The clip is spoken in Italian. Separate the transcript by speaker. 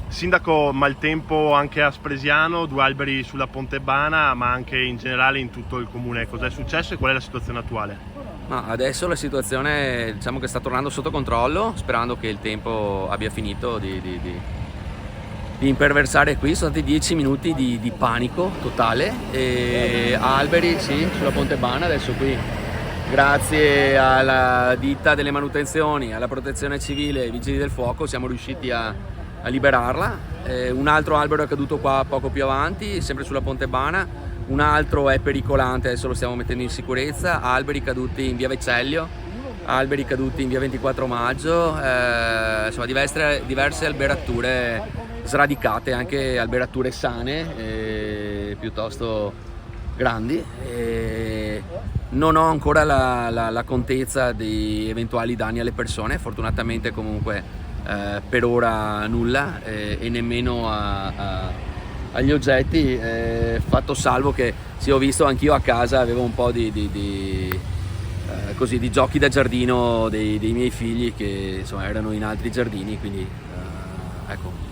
Speaker 1: Sindaco, maltempo anche a Spresiano, 2 alberi sulla Pontebana, ma anche in generale in tutto il comune. Cos'è successo e qual è la situazione attuale?
Speaker 2: Ma adesso la situazione, diciamo che sta tornando sotto controllo, sperando che il tempo abbia finito di imperversare qui. Sono stati 10 minuti di panico totale, e alberi sì, sulla Pontebana. Adesso qui, grazie alla ditta delle manutenzioni, alla protezione civile e ai vigili del fuoco, siamo riusciti a liberarla. Un altro albero è caduto qua poco più avanti, sempre sulla Pontebana. Un altro è pericolante, adesso lo stiamo mettendo in sicurezza. Alberi caduti in via Vecellio, alberi caduti in via 24 maggio, insomma diverse alberature sradicate, anche alberature sane, piuttosto grandi. Non ho ancora la contezza di eventuali danni alle persone, fortunatamente comunque per ora nulla, e nemmeno agli oggetti, fatto salvo che sì, ho visto anch'io a casa, avevo un po' così, di giochi da giardino dei miei figli che insomma erano in altri giardini, quindi ecco.